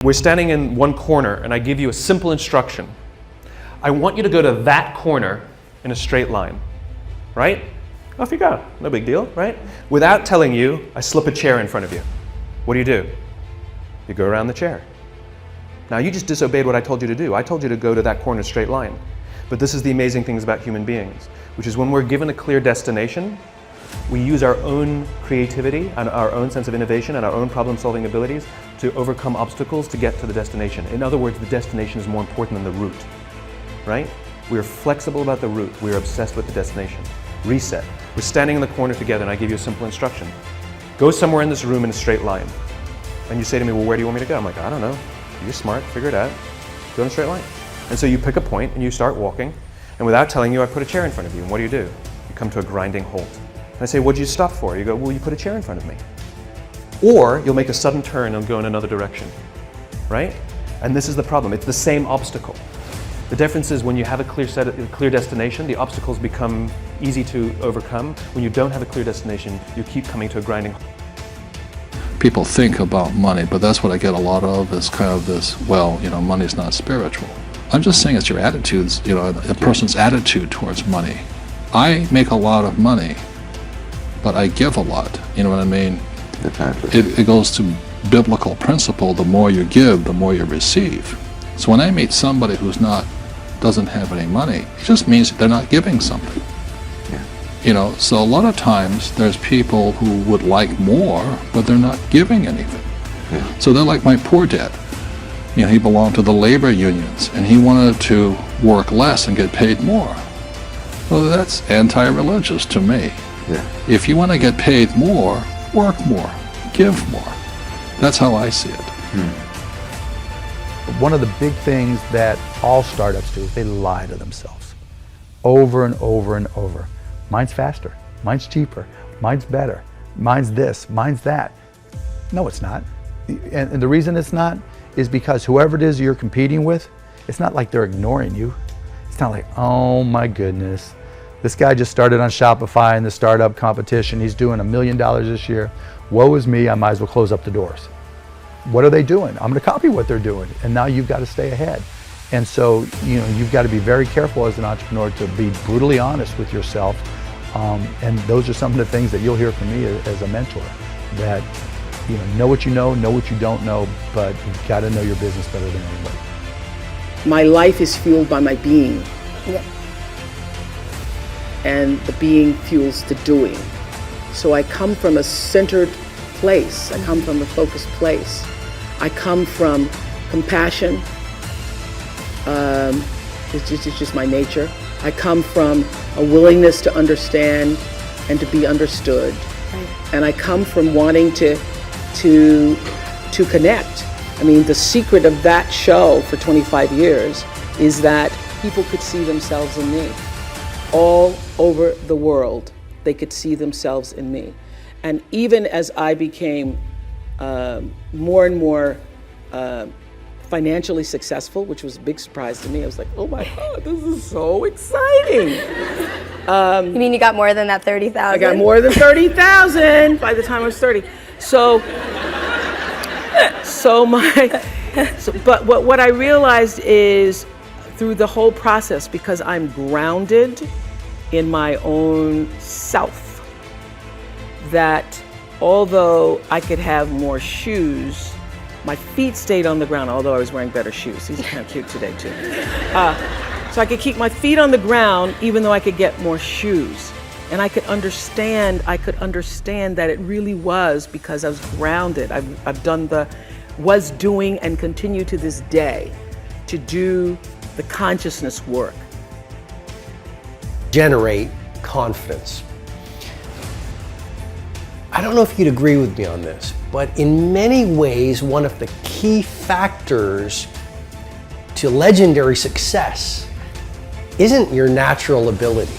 We're standing in one corner and I give you a simple instruction. I want you to go to that corner in a straight line, right? Off you go, no big deal, right? Without telling you, I slip a chair in front of you. What do? You go around the chair. Now you just disobeyed what I told you to do. I told you to go to that corner straight line. But this is the amazing things about human beings, which is when we're given a clear destination, we use our own creativity and our own sense of innovation and our own problem-solving abilities to overcome obstacles to get to the destination. In other words, the destination is more important than the route, right? We're flexible about the route. We're obsessed with the destination. Reset. We're standing in the corner together and I give you a simple instruction. Go somewhere in this room in a straight line. And you say to me, well, where do you want me to go? I'm like, I don't know. You're smart, figure it out. Go in a straight line. And so you pick a point and you start walking. And without telling you, I put a chair in front of you. And what do? You come to a grinding halt. And I say, what did you stop for? You go, well, you put a chair in front of me. Or you'll make a sudden turn and go in another direction, right? And this is the problem. It's the same obstacle. The difference is when you have a clear destination, the obstacles become easy to overcome. When you don't have a clear destination, you keep coming to a grinding halt. People think about money, but that's what I get a lot of is kind of this, well, money's not spiritual. I'm just saying it's your attitudes, a person's attitude towards money. I make a lot of money, but I give a lot, you know what I mean? It goes to biblical principle, the more you give, the more you receive. So when I meet somebody who's doesn't have any money, it just means they're not giving something. Yeah. So a lot of times there's people who would like more, but they're not giving anything. Yeah. So they're like my poor dad. He belonged to the labor unions and he wanted to work less and get paid more. Well, that's anti-religious to me. Yeah. If you want to get paid more, work more, give more. That's how I see it. One of the big things that all startups do is they lie to themselves over and over and over. Mine's faster, mine's cheaper, mine's better, mine's this, mine's that. No, it's not. And the reason it's not is because whoever it is you're competing with, it's not like they're ignoring you. It's not like, oh my goodness, this guy just started on Shopify in the startup competition. He's doing $1 million this year. Woe is me, I might as well close up the doors. What are they doing? I'm gonna copy what they're doing. And now you've got to stay ahead. And so, you've got to be very careful as an entrepreneur to be brutally honest with yourself. And those are some of the things that you'll hear from me as a mentor. That, know what you know what you don't know, but you've got to know your business better than anybody. My life is fueled by my being. Yeah. And the being fuels the doing. So I come from a centered place. I come from a focused place. I come from compassion. It's just my nature. I come from a willingness to understand and to be understood. Right. And I come from wanting to connect. I mean, the secret of that show for 25 years is that people could see themselves in me. All over the world, they could see themselves in me. And even as I became more and more financially successful, which was a big surprise to me, I was like, oh my God, this is so exciting. You mean you got more than that 30,000? I got more than 30,000 by the time I was 30. But what I realized is through the whole process, because I'm grounded in my own self, that although I could have more shoes, my feet stayed on the ground, although I was wearing better shoes. These are kind of cute today too. So I could keep my feet on the ground even though I could get more shoes. And I could understand that it really was because I was grounded. I've done was doing and continue to this day to do the consciousness work. Generate confidence. I don't know if you'd agree with me on this, but in many ways, one of the key factors to legendary success isn't your natural ability.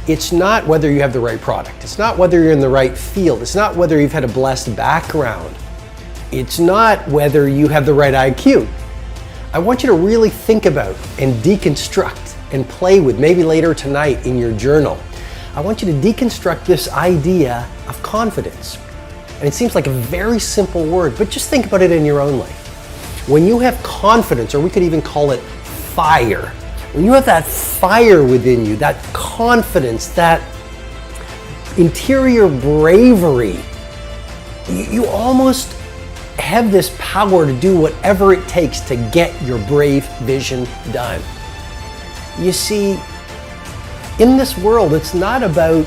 It's not whether you have the right product. It's not whether you're in the right field. It's not whether you've had a blessed background. It's not whether you have the right IQ. I want you to really think about and deconstruct and play with, maybe later tonight in your journal. I want you to deconstruct this idea of confidence. And it seems like a very simple word, but just think about it in your own life. When you have confidence, or we could even call it fire, when you have that fire within you, that confidence, that interior bravery, you almost have this power to do whatever it takes to get your brave vision done. You see, in this world, it's not about,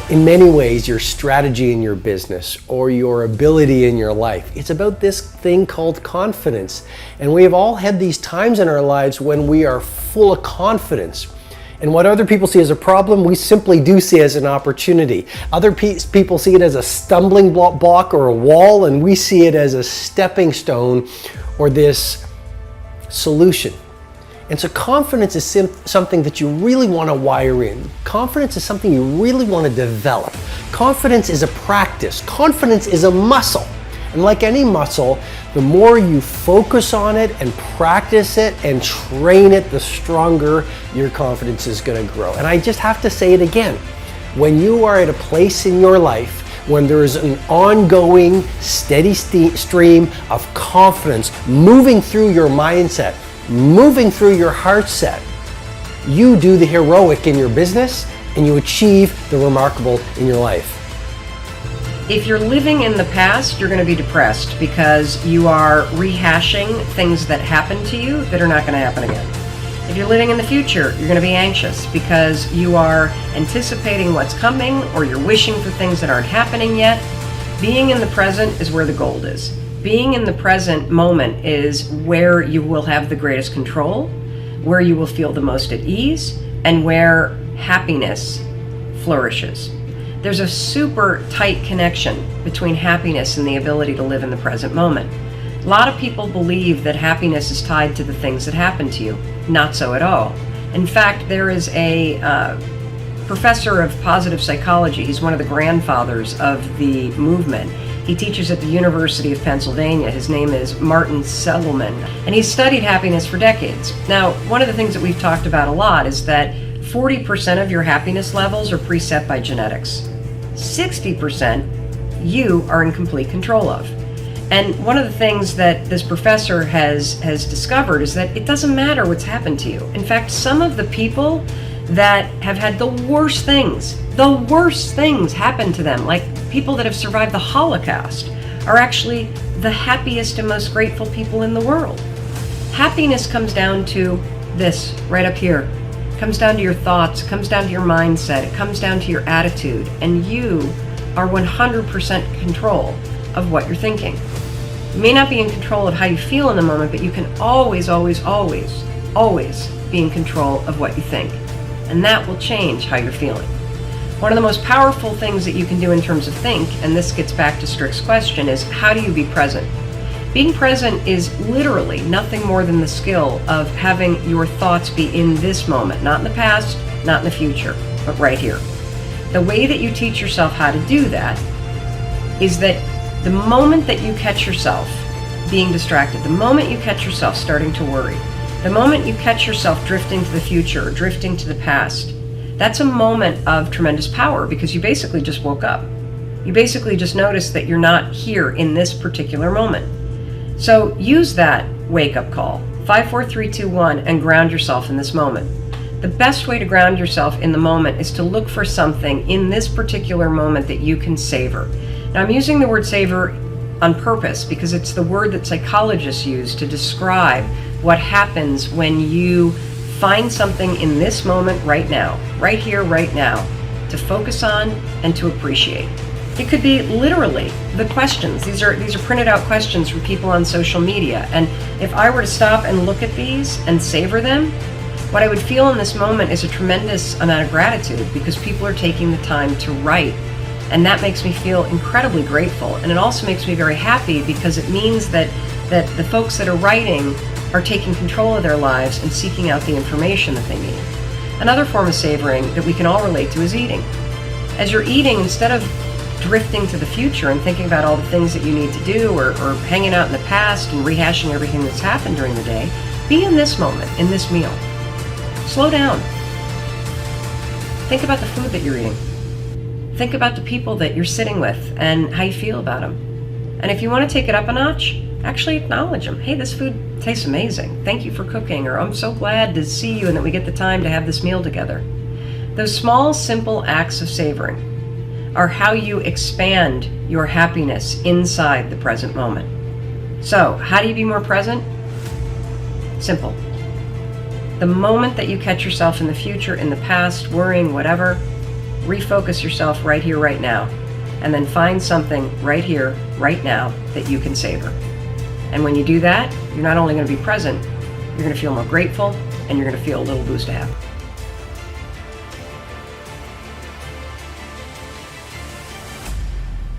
in many ways, your strategy in your business or your ability in your life. It's about this thing called confidence. And we have all had these times in our lives when we are full of confidence. And what other people see as a problem, we simply do see as an opportunity. Other people see it as a stumbling block or a wall, and we see it as a stepping stone or this solution. And so confidence is something that you really want to wire in. Confidence is something you really want to develop. Confidence is a practice. Confidence is a muscle. And like any muscle, the more you focus on it and practice it and train it, the stronger your confidence is going to grow. And I just have to say it again. When you are at a place in your life when there is an ongoing, steady stream of confidence moving through your mindset, moving through your heart set, you do the heroic in your business and you achieve the remarkable in your life. If you're living in the past, you're going to be depressed because you are rehashing things that happened to you that are not going to happen again. If you're living in the future, you're going to be anxious because you are anticipating what's coming or you're wishing for things that aren't happening yet. Being in the present is where the gold is. Being in the present moment is where you will have the greatest control, where you will feel the most at ease, and where happiness flourishes. There's a super tight connection between happiness and the ability to live in the present moment. A lot of people believe that happiness is tied to the things that happen to you. Not so at all. In fact, there is a professor of positive psychology. He's one of the grandfathers of the movement. He teaches at the University of Pennsylvania. His name is Martin Seligman, and he's studied happiness for decades. Now, one of the things that we've talked about a lot is that 40% of your happiness levels are preset by genetics. 60% you are in complete control of. And one of the things that this professor has discovered is that it doesn't matter what's happened to you. In fact, some of the people that have had the worst things happen to them, like people that have survived the Holocaust, are actually the happiest and most grateful people in the world. Happiness comes down to this right up here. It comes down to your thoughts, it comes down to your mindset, it comes down to your attitude, and you are 100% control of what you're thinking. You may not be in control of how you feel in the moment, but you can always, always, always, always be in control of what you think. And that will change how you're feeling. One of the most powerful things that you can do in terms of think, and this gets back to Strick's question, is how do you be present? Being present is literally nothing more than the skill of having your thoughts be in this moment, not in the past, not in the future, but right here. The way that you teach yourself how to do that is that the moment that you catch yourself being distracted, the moment you catch yourself starting to worry, the moment you catch yourself drifting to the future or drifting to the past, that's a moment of tremendous power because you basically just woke up. You basically just noticed that you're not here in this particular moment. So use that wake-up call, 5, 4, 3, 2, 1, and ground yourself in this moment. The best way to ground yourself in the moment is to look for something in this particular moment that you can savor. Now, I'm using the word savor on purpose because it's the word that psychologists use to describe what happens when you find something in this moment right now, right here, right now, to focus on and to appreciate. It could be literally the questions. These are printed out questions from people on social media. And if I were to stop and look at these and savor them, what I would feel in this moment is a tremendous amount of gratitude because people are taking the time to write. And that makes me feel incredibly grateful. And it also makes me very happy because it means that the folks that are writing are taking control of their lives and seeking out the information that they need. Another form of savoring that we can all relate to is eating. As you're eating, instead of drifting to the future and thinking about all the things that you need to do or hanging out in the past and rehashing everything that's happened during the day, be in this moment, in this meal. Slow down. Think about the food that you're eating. Think about the people that you're sitting with and how you feel about them. And if you want to take it up a notch, Actually acknowledge them. Hey, this food tastes amazing. Thank you for cooking. Or I'm so glad to see you and that we get the time to have this meal together. Those small, simple acts of savoring are how you expand your happiness inside the present moment. So, how do you be more present? Simple. The moment that you catch yourself in the future, in the past, worrying, whatever, refocus yourself right here, right now. And then find something right here, right now that you can savor. And when you do that, you're not only going to be present, you're going to feel more grateful, and you're going to feel a little boost of happiness.